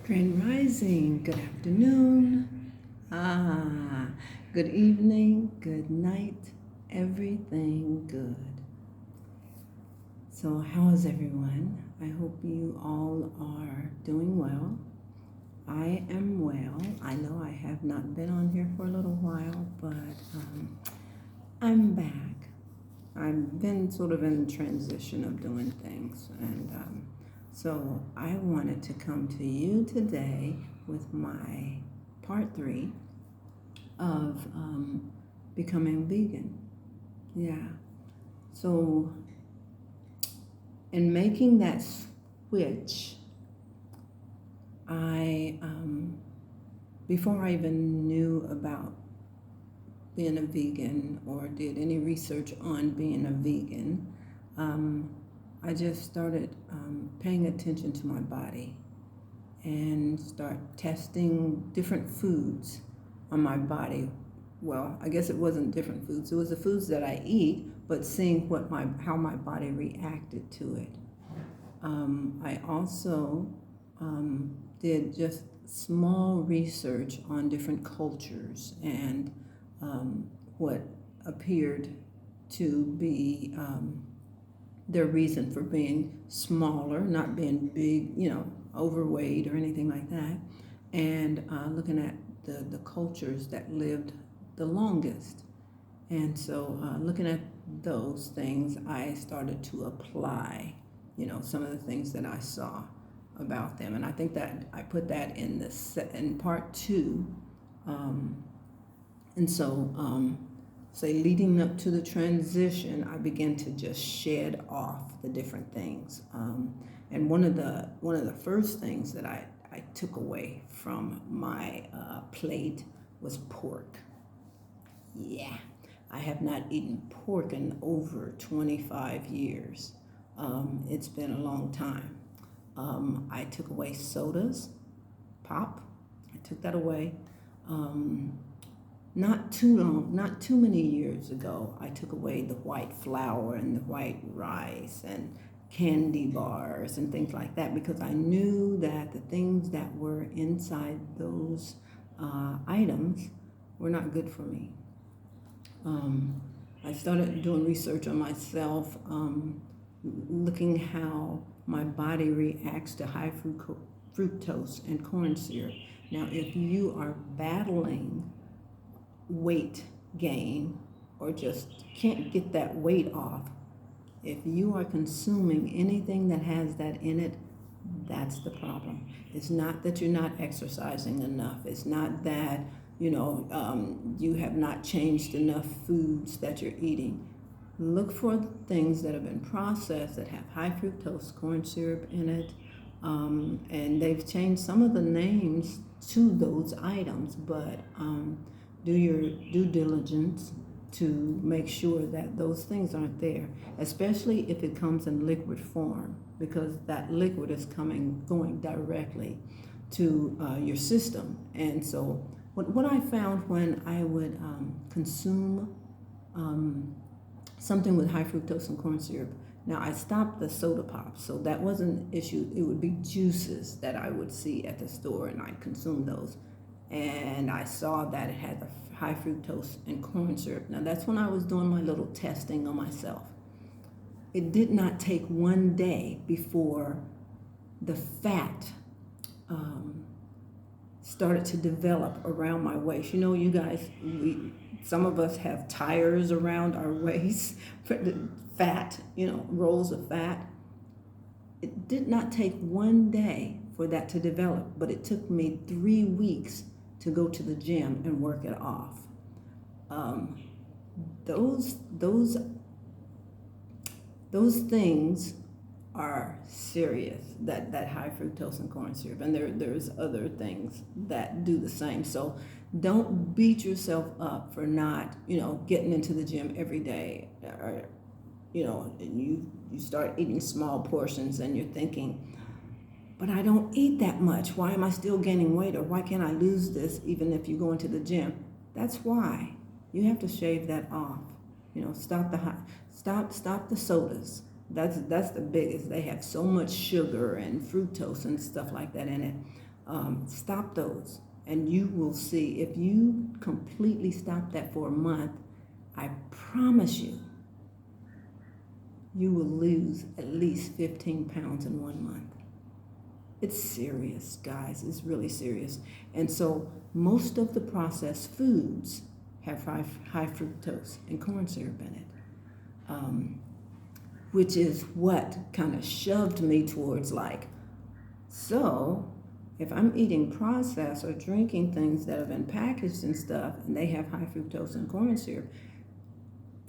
Grand Rising, good afternoon, ah, good evening, good night, everything good. So, how is everyone? I hope you all are doing well. I am well. I know I have not been on here for a little while, but I'm back. I've been sort of in transition of doing things, and so I wanted to come to you today with my part three of becoming vegan. Yeah. So, in making that switch, I before I even knew about being a vegan or did any research on being a vegan, um, I just started paying attention to my body and start testing different foods on my body. Well, I guess it wasn't different foods. It was the foods that I eat, but seeing how my body reacted to it. I also did just small research on different cultures and what appeared to be their reason for being smaller, not being big, overweight or anything like that, and looking at the cultures that lived the longest. And so, looking at those things, I started to apply, some of the things that I saw about them. And I think that I put that in part two. And so, say leading up to the transition, I began to just shed off the different things. And one of the first things that I took away from my plate was pork. Yeah, I have not eaten pork in over 25 years. It's been a long time. I took away sodas, pop. I took that away. Not too many years ago, I took away the white flour and the white rice and candy bars and things like that because I knew that the things that were inside those items were not good for me. I started doing research on myself, looking how my body reacts to high fructose and corn syrup. Now, if you are battling weight gain or just can't get that weight off, if you are consuming anything that has that in it, that's the problem. It's not that you're not exercising enough. It's not that, you have not changed enough foods that you're eating. Look for things that have been processed that have high fructose corn syrup in it. And they've changed some of the names to those items, but do your due diligence to make sure that those things aren't there, especially if it comes in liquid form, because that liquid is going directly to your system. And so what I found when I would consume something with high fructose and corn syrup, now I stopped the soda pop, so that wasn't an issue. It would be juices that I would see at the store and I'd consume those. And I saw that it had the high fructose and corn syrup. Now that's when I was doing my little testing on myself. It did not take one day before the fat started to develop around my waist. You guys, some of us have tires around our waist, fat, rolls of fat. It did not take one day for that to develop, but it took me 3 weeks to go to the gym and work it off. Those things are serious. That high fructose and corn syrup, and there's other things that do the same. So don't beat yourself up for not getting into the gym every day, or and you start eating small portions and you're thinking, but I don't eat that much. Why am I still gaining weight? Or why can't I lose this even if you go into the gym? That's why you have to shave that off. Stop the sodas. That's the biggest. They have so much sugar and fructose and stuff like that in it. Stop those, and you will see. If you completely stop that for a month, I promise you, you will lose at least 15 pounds in 1 month. It's serious, guys. It's really serious. And so most of the processed foods have high fructose and corn syrup in it, which is what kind of shoved me towards like, so if I'm eating processed or drinking things that have been packaged and stuff and they have high fructose and corn syrup,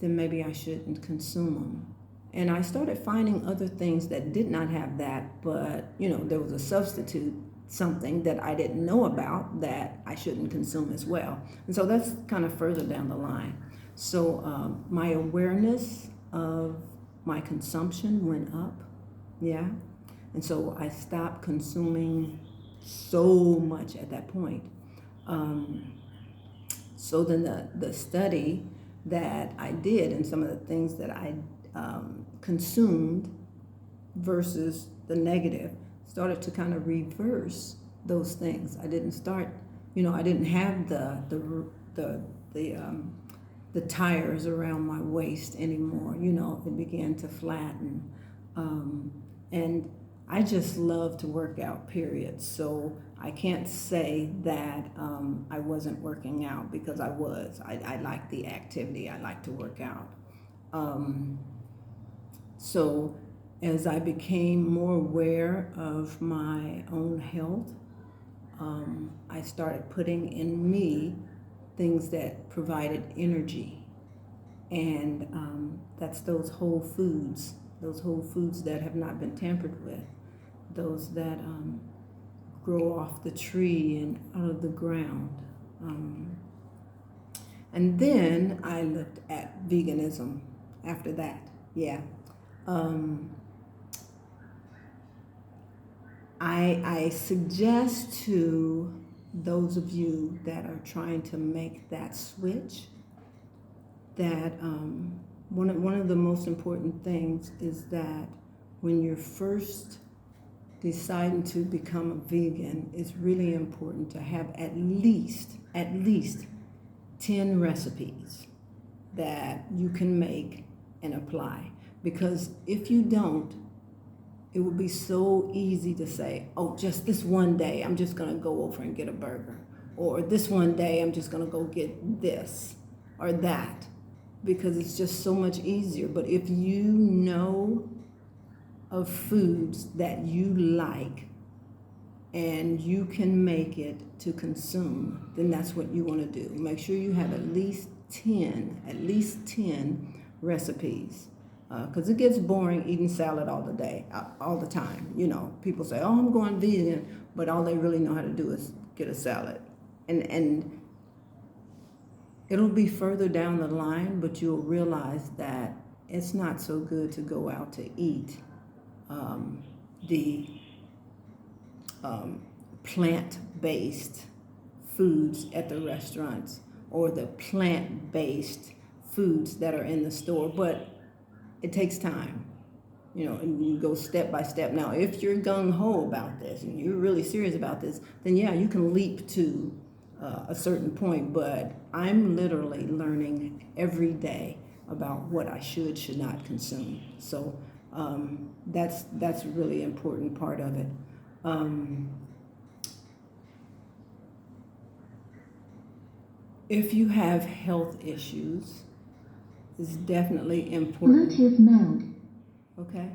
then maybe I shouldn't consume them. And I started finding other things that did not have that, but there was a substitute, something that I didn't know about that I shouldn't consume as well. And so that's kind of further down the line. So my awareness of my consumption went up, yeah. And so I stopped consuming so much at that point. So then the study that I did and some of the things that I consumed versus the negative started to kind of reverse those things. I didn't start, I didn't have the tires around my waist anymore. It began to flatten, and I just love to work out, period. So I can't say that I wasn't working out, because I was. I like the activity. I like to work out. So as I became more aware of my own health, I started putting in me things that provided energy. And that's those whole foods that have not been tampered with, those that grow off the tree and out of the ground. And then I looked at veganism after that, yeah. I suggest to those of you that are trying to make that switch that one of the most important things is that when you're first deciding to become a vegan, it's really important to have at least 10 recipes that you can make and apply. Because if you don't, it would be so easy to say, oh, just this one day, I'm just gonna go over and get a burger. Or this one day, I'm just gonna go get this or that, because it's just so much easier. But if you know of foods that you like and you can make it to consume, then that's what you want to do. Make sure you have at least 10 recipes, because it gets boring eating salad all the time. People say, oh, I'm going vegan, but all they really know how to do is get a salad. And it'll be further down the line, but you'll realize that it's not so good to go out to eat the plant-based foods at the restaurants or the plant-based foods that are in the store. But it takes time, and you go step by step. Now, if you're gung-ho about this and you're really serious about this, then yeah, you can leap to a certain point. But I'm literally learning every day about what I should not consume. So that's a really important part of it. If you have health issues, it's definitely important. Bluetooth mode. Okay.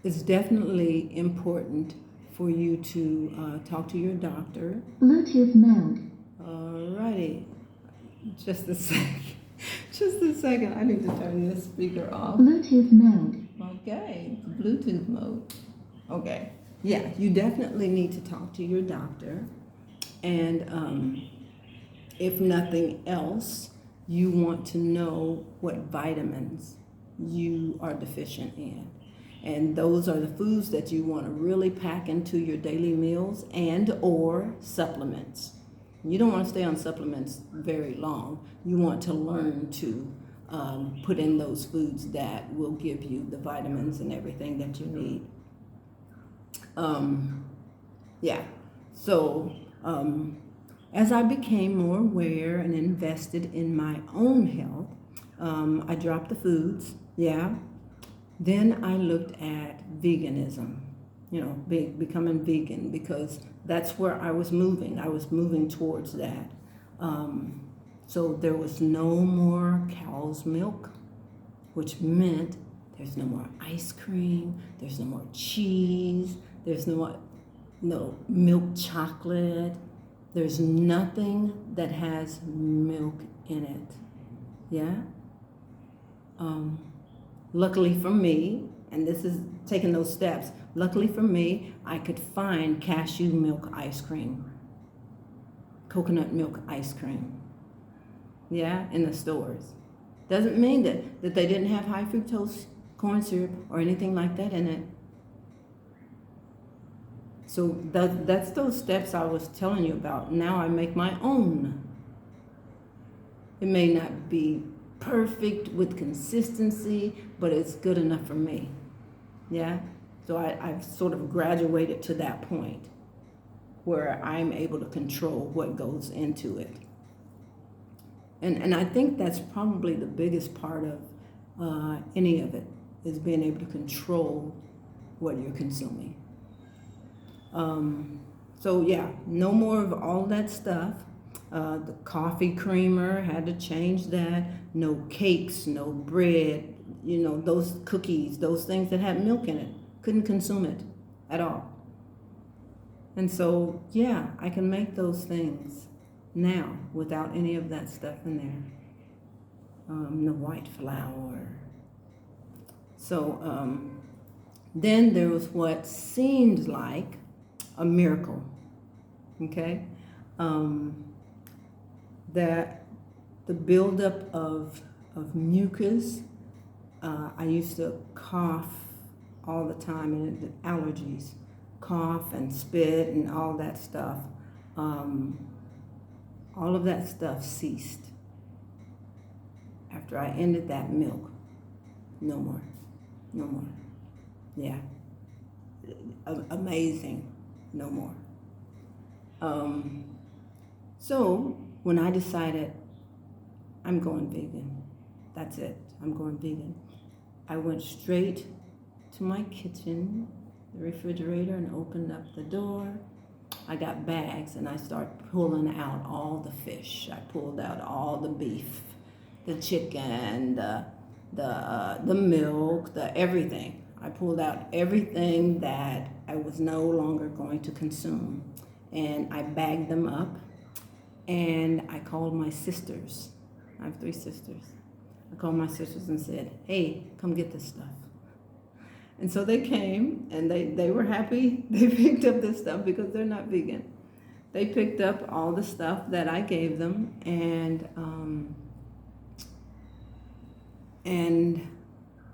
It's definitely important for you to talk to your doctor. Bluetooth mode. Alrighty. Just a second. I need to turn this speaker off. Bluetooth mode. Okay. Bluetooth mode. Okay. Yeah, you definitely need to talk to your doctor. And if nothing else, you want to know what vitamins you are deficient in. And those are the foods that you want to really pack into your daily meals and or supplements. You don't want to stay on supplements very long. You want to learn to put in those foods that will give you the vitamins and everything that you need. Yeah. So, as I became more aware and invested in my own health, I dropped the foods, yeah. Then I looked at veganism, becoming vegan, because that's where I was moving. I was moving towards that. So there was no more cow's milk, which meant there's no more ice cream, there's no more cheese, there's no milk chocolate, there's nothing that has milk in it. Yeah? Luckily for me, and this is taking those steps, luckily for me, I could find cashew milk ice cream, coconut milk ice cream, yeah, in the stores. Doesn't mean that they didn't have high fructose corn syrup or anything like that in it. So that's those steps I was telling you about. Now I make my own. It may not be perfect with consistency, but it's good enough for me. Yeah? So I've sort of graduated to that point where I'm able to control what goes into it. And I think that's probably the biggest part of any of it, is being able to control what you're consuming. So yeah, no more of all that stuff. The coffee creamer, had to change that. No cakes, no bread, those cookies, those things that had milk in it. Couldn't consume it at all. And so, yeah, I can make those things now without any of that stuff in there. No white flour. So then there was what seemed like a miracle, okay? That the buildup of mucus, I used to cough all the time, and the allergies, cough and spit and all that stuff. All of that stuff ceased after I ended that milk. No more. No more. Yeah. Amazing. No more. So when I decided I'm going vegan, that's it, I'm going vegan, I went straight to my kitchen, the refrigerator, and opened up the door. I got bags and I started pulling out all the fish. I pulled out all the beef, the chicken, the milk, the everything. I pulled out everything that I was no longer going to consume, and I bagged them up, and I called my sisters. I have 3 sisters. I called my sisters and said, hey, come get this stuff. And so they came, and they were happy. They picked up this stuff because they're not vegan. They picked up all the stuff that I gave them, and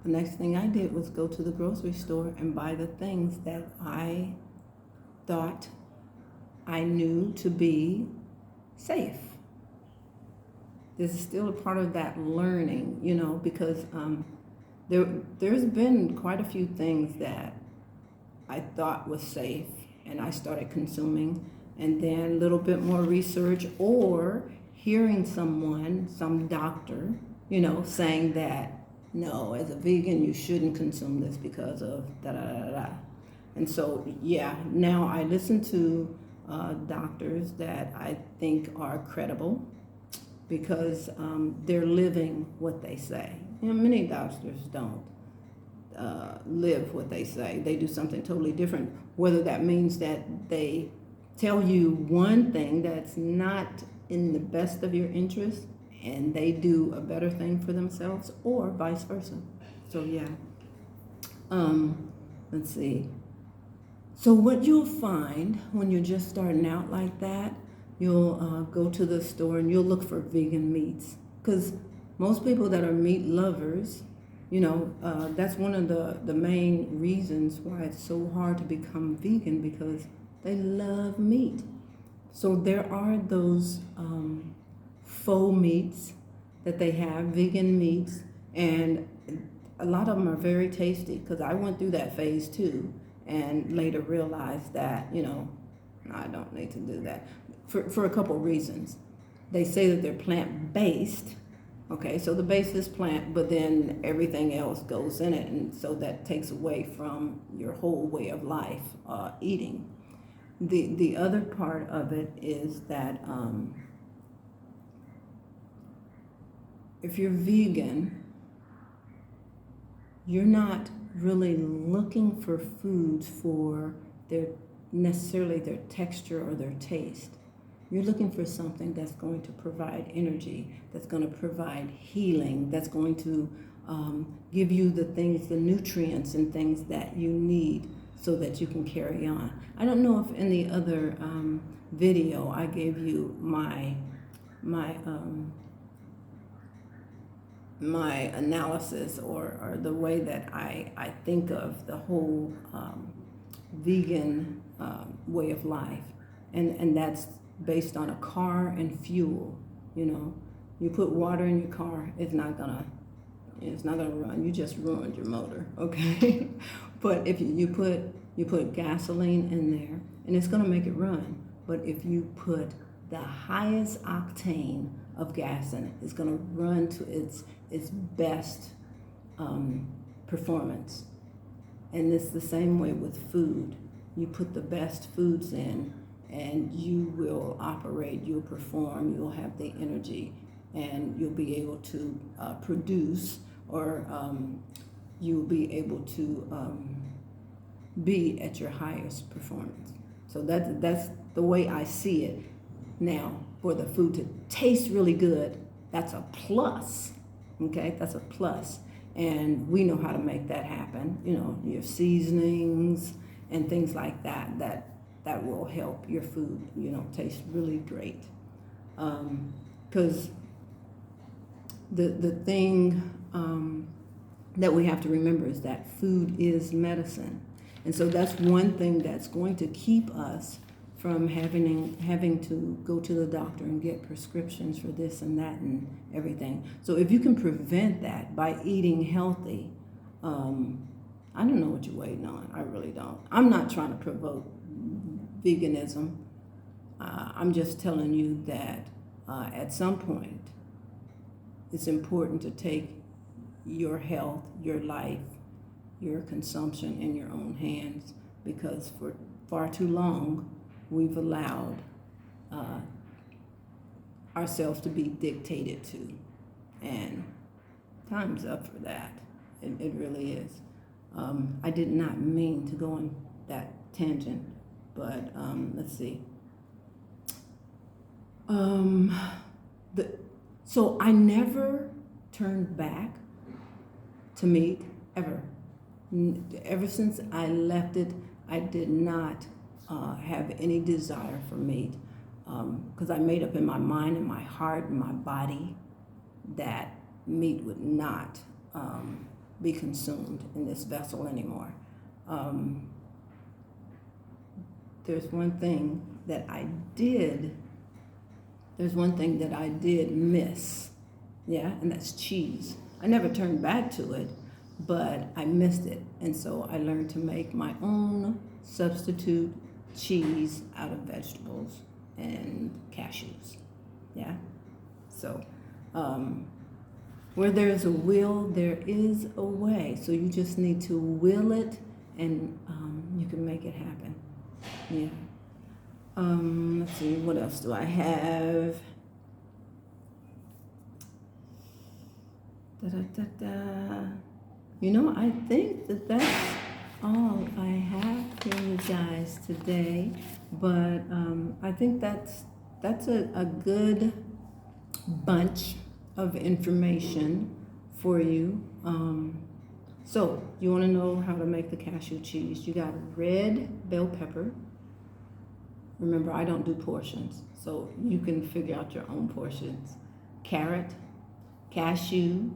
the next thing I did was go to the grocery store and buy the things that I thought I knew to be safe. This is still a part of that learning, because there's been quite a few things that I thought was safe, and I started consuming, and then a little bit more research, or hearing some doctor, saying that, no, as a vegan, you shouldn't consume this because of da-da-da-da. And so, yeah, now I listen to doctors that I think are credible, because they're living what they say. Many doctors don't live what they say. They do something totally different, whether that means that they tell you one thing that's not in the best of your interest, and they do a better thing for themselves, or vice versa. So yeah. Let's see. So what you'll find when you're just starting out like that, you'll go to the store and you'll look for vegan meats, because most people that are meat lovers, that's one of the main reasons why it's so hard to become vegan, because they love meat. So there are those faux meats that they have, vegan meats, and a lot of them are very tasty, because I went through that phase too, and later realized that, I don't need to do that for a couple reasons. They say that they're plant-based. Okay, so the base is plant, but then everything else goes in it, and so that takes away from your whole way of life, eating. The other part of it is that if you're vegan, you're not really looking for foods for necessarily their texture or their taste. You're looking for something that's going to provide energy, that's going to provide healing, that's going to give you the things, the nutrients and things that you need so that you can carry on. I don't know if in the other video I gave you my analysis or the way that I think of the whole vegan way of life, and that's based on a car and fuel. You put water in your car, it's not gonna run. You just ruined your motor, okay? But if you put gasoline in there, and it's gonna make it run. But if you put the highest octane of gas in it, it's gonna run to its best performance. And it's the same way with food. You put the best foods in, and you will operate, you'll perform, you'll have the energy, and you'll be able to produce, or you'll be able to be at your highest performance. So that's the way I see it. Now, for the food to taste really good, that's a plus, okay? That's a plus. And we know how to make that happen. Your seasonings and things like that will help your food, taste really great. Because the thing that we have to remember is that food is medicine. And so that's one thing that's going to keep us from having to go to the doctor and get prescriptions for this and that and everything. So if you can prevent that by eating healthy, I don't know what you're waiting on. I really don't. I'm not trying to provoke veganism. I'm just telling you that at some point, it's important to take your health, your life, your consumption in your own hands, because for far too long, we've allowed ourselves to be dictated to. And time's up for that. It really is. I did not mean to go on that tangent, but let's see. So I never turned back to meat, ever. Ever since I left it, I did not have any desire for meat, because I made up in my mind and my heart and my body that meat would not be consumed in this vessel anymore. There's one thing that I did miss, and that's cheese. I never turned back to it, but I missed it, and so I learned to make my own substitute cheese out of vegetables and cashews. So where there's a will, there is a way. So you just need to will it, and you can make it happen. Let's see, what else do I have? I think that's all I have for you guys today, but I think that's a good bunch of information for you. So you want to know how to make the cashew cheese. You got red bell pepper. Remember, I don't do portions, so you can figure out your own portions. Carrot, cashew,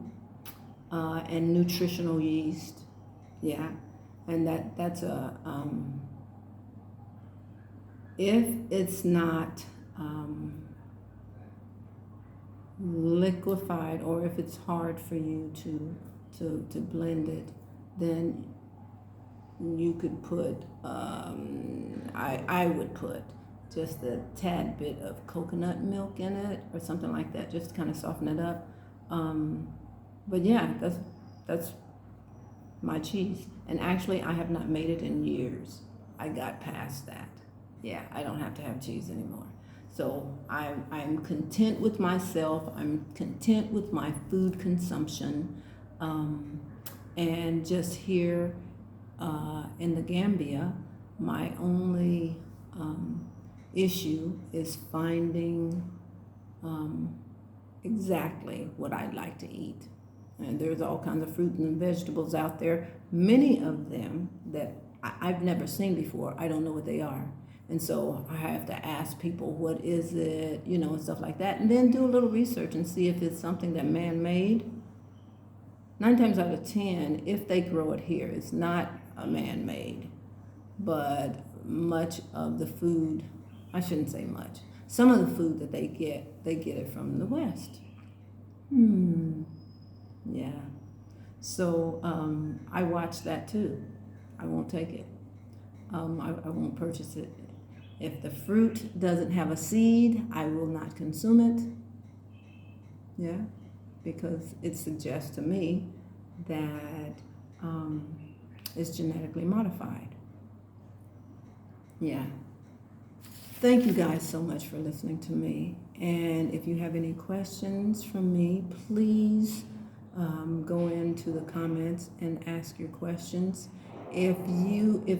and nutritional yeast. And that's a if it's not liquefied, or if it's hard for you to blend it, then you could put I would put just a tad bit of coconut milk in it or something like that, just to kind of soften it up. But yeah, that's my cheese. And actually, I have not made it in years. I got past that. Yeah, I don't have to have cheese anymore. So I'm content with myself. I'm content with my food consumption. And just here in the Gambia, my only issue is finding exactly what I'd like to eat. And there's all kinds of fruit and vegetables out there, many of them that I've never seen before. I don't know what they are. And so I have to ask people, what is it, and stuff like that. And then do a little research and see if it's something that man-made. 9 times out of 10, if they grow it here, it's not a man-made. But much of the food, I shouldn't say much, some of the food that they get it from the West. Yeah. So I watch that too. I won't take it. I won't purchase it. If the fruit doesn't have a seed, I will not consume it. Yeah, because it suggests to me that it's genetically modified. Yeah. Thank you guys so much for listening to me. And if you have any questions from me, please go into the comments and ask your questions. If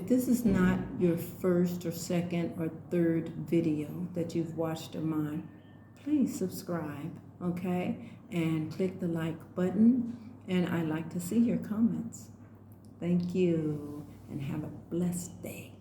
this is not your first or second or third video that you've watched of mine, please subscribe, okay? And click the like button. And I'd like to see your comments. Thank you, and have a blessed day.